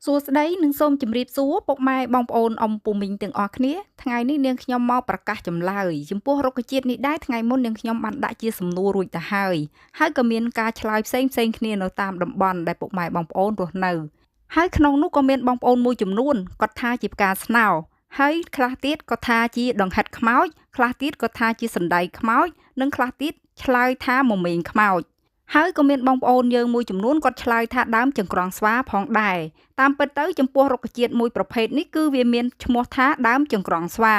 សួស្តីនិងសូមជម្រាបសួរពុកម៉ែបងប្អូនអ៊ំពូមីងទាំងអស់គ្នាថ្ងៃនេះនាងខ្ញុំមកប្រកាសចម្លើយចំពោះរុក្ខជាតិនេះដែរថ្ងៃមុននាងខ្ញុំបានដាក់ជាសំណួររួចទៅហើយក៏មានការឆ្លើយផ្សេងគ្នានៅតាមតំបន់ដែលពុកម៉ែបងប្អូនរស់នៅហើយក្នុងនោះក៏មានបងប្អូនមួយចំនួនគាត់ថាជាផ្កាស្នោហើយខ្លះទៀតក៏ថាជាដង្ហិតខ្មោចខ្លះទៀតក៏ថាជាសណ្ដែកខ្មោចនិងខ្លះទៀតឆ្លើយថាមមែងខ្មោចហើយក៏មានបងប្អូនយើងមួយចំនួនគាត់ឆ្លើយថាដើមចង្ក្រង់ស្វាផងដែរតាមពិតទៅចំពោះរុក្ខជាតិមួយប្រភេទនេះគឺវាមានឈ្មោះថាដើមចង្ក្រង់ស្វា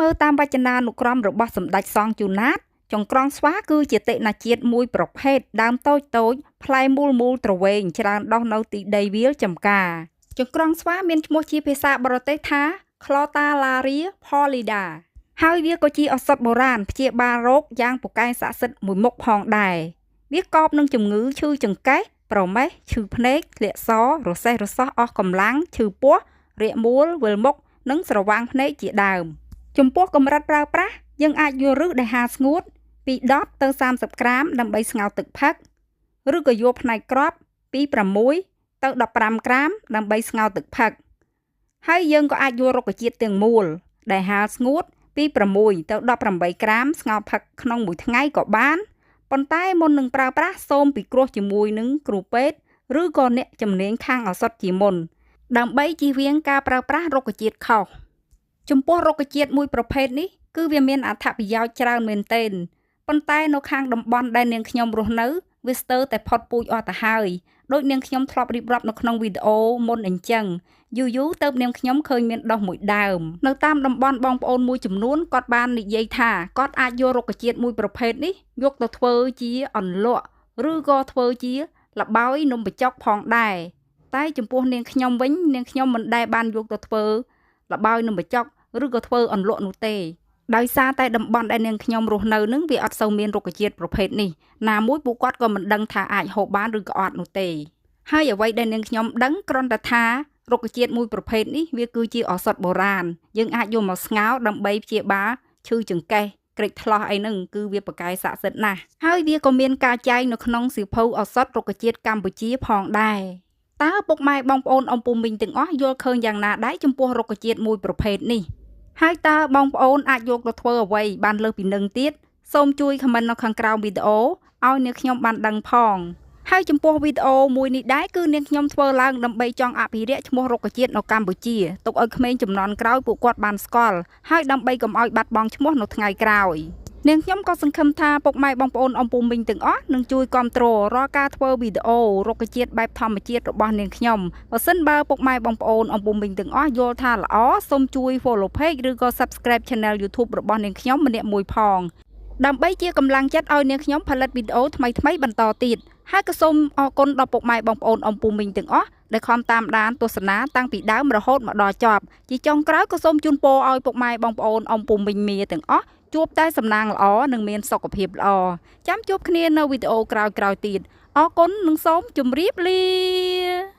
មើលតាមវចនានុក្រមរបស់សម្ដេចសង្ឃជូណាតចង្ក្រង់ស្វាគឺជាតិណជាតិមួយប្រភេទដើមតូចផ្លែមូលទ្រវែងច្រើនដុះនៅទីដីវាលចម្ការចង្ក្រង់ស្វាមានឈ្មោះជាភាសាបរទេសថា Crotalaria pallida ហើយវាក៏ជាឱសថបុរាណព្យាបាលរោគយ៉ាងពូកែស័ក្តិសិទ្ធិមួយមុខផងដែរវាកប់នឹងជំងឺឈឺចង្កេះប្រមេះឈឺភ្នែកធ្លាក់សរសេះរសោះអស់កម្លាំងឈឺពោះរាកមួលវិលមុខនិងស្រវាំងភ្នែកជាដើមចំពោះកម្រិតប្រើប្រាស់យើងអាចយកឫសដែលហាលស្ងួតពី10ទៅ30ក្រាមដើម្បីស្ងោរទឹកផឹកឬក៏យកផ្នែកគ្រាប់ពី6ទៅ15ក្រាមដើម្បីស្ងោរទឹកផឹកហើយយើងក៏អាចយករុក្ខជាតិទាំងមូលដែលហាលស្ងួតពី6ទៅ18ក្រាមស្ងោរផឹកក្នុងមួយថ្ងៃក៏បានប៉ុន្តែមុននឹងប្រើប្រាស់សូមពិគ្រោះជាមួយនឹងគ្រូពេទ្យឬក៏អ្នកជំនាញខាងឱសថជាមុនដើម្បីជៀសវាងការប្រើប្រាស់រុក្ខជាតិខុសចំពោះរុក្ខជាតិមួយប្រភេទនេះគឺវាមានអត្ថប្រយោជន៍ច្រើនមែនទែនប៉ុន្តែនៅខាងតំបន់ដែលនាងខ្ញុំរស់នៅវាស្ទើរតែផុតពូជអស់ទៅហើយដូចនាងខ្ញុំធ្លាប់រៀបរាប់នៅក្នុងវីដេអូមុនអញ្ចឹងយូរទៅនាងខ្ញុំឃើញមានដុះមួយដើមនៅតាមតំបន់បងប្អូនមួយចំនួនគាត់បាននិយាយថាគាត់អាចយករុក្ខជាតិមួយប្រភេទនេះយកទៅធ្វើជាអន្លក់ឬក៏ធ្វើជាលបាយនំបញ្ចុកផងដែរតែចំពោះនាងខ្ញុំវិញនាងខ្ញុំមិនដែលបានយកទៅធ្វើលបាយនំបញ្ចុកឬក៏ធ្វើអន្លក់នោះទេដោយសារតែតំបន់ដែលនាងខ្ញុំរស់នៅនឹងវាអត់សូវមានរុក្ខជាតិប្រភេទនេះណាមួយពួកគាត់ក៏មិនដឹងថាអាចហូបបានឬក៏អត់នោះទេហើយអ្វីដែលនាងខ្ញុំដឹងគ្រាន់តែថារុក្ខជាតិមួយប្រភេទនេះវាគឺជាឱសថបុរាណយើងអាចយកមកស្ងោរដើម្បីព្យាបាលឈឺចង្កេះក្រិចថ្លោះអីហ្នឹងគឺវាប្រកែស័ក្តិសិទ្ធិណាស់ហើយវាក៏មានការចែងនៅក្នុងសៀវភៅឱសថរុក្ខជាតិកម្ពុជាផងដែរតើពុកម៉ែបងប្អូនអ៊ំពូមីងទាំងអស់យល់ឃើញយ៉ាងណាដែរចំពោះរុក្ខជាតិមួយប្រភេទនេះហើយតើបងប្អូនអាចយកទៅធ្វើអ្វីបានលើសពីនឹងទៀតសូមជួយខមមិននៅខាងក្រោមវីដេអូឲ្យនាងខ្ញុំបានដឹងផងហើយចំពោះវីដេអូមួយនេះដែរគឺនាងខ្ញុំធ្វើឡើងដើម្បីចង់អភិរក្សឈ្មោះរុក្ខជាតិនៅកម្ពុជាទុកឲ្យក្មេងជំនាន់ក្រោយពួកគាត់បានស្គាល់ហើយដើម្បីកុំឲ្យបាត់បង់ឈ្មោះនៅថ្ងៃក្រោយនាងខ្ញុំក៏សង្ឃឹមថាពុកម៉ែបងប្អូនអ៊ំពូមីងទាំងអស់នឹងជួយគាំទ្ររាល់ការធ្វើវីដេអូរុក្ខជាតិបែបធម្មជាតិរបស់នាងខ្ញុំបើសិនបើពុកម៉ែបងប្អូនអ៊ំពូមីងទាំងអស់យល់ថាល្អសូមជួយ follow page ឬក៏ subscribe channel YouTube របស់នាងខ្ញុំម្នាក់មួយផងដើម្បីជាកម្លាំងចិត្តឲ្យនាងខ្ញុំផលិតវីដេអូថ្មីបន្តទៀតហើយក៏សូមអរគុណដល់ពុកម៉ែបងប្អូនអ៊ំពូមីងទាំងអស់ដែលខំតាមដានទស្សនាតាំងពីដើមរហូតមកដល់ចប់ជាចុងក្រោយក៏សូមជូនពរឲ្យពុកម៉ែបងប្អូនអ៊ំពូមីងមាទាំងអស់ជួបតែសំណាងល្អនិងមានសុខភាពល្អចាំជួបគ្នានៅវីដេអូក្រោយៗទៀតអរគុណនិងសូមជម្រាបលា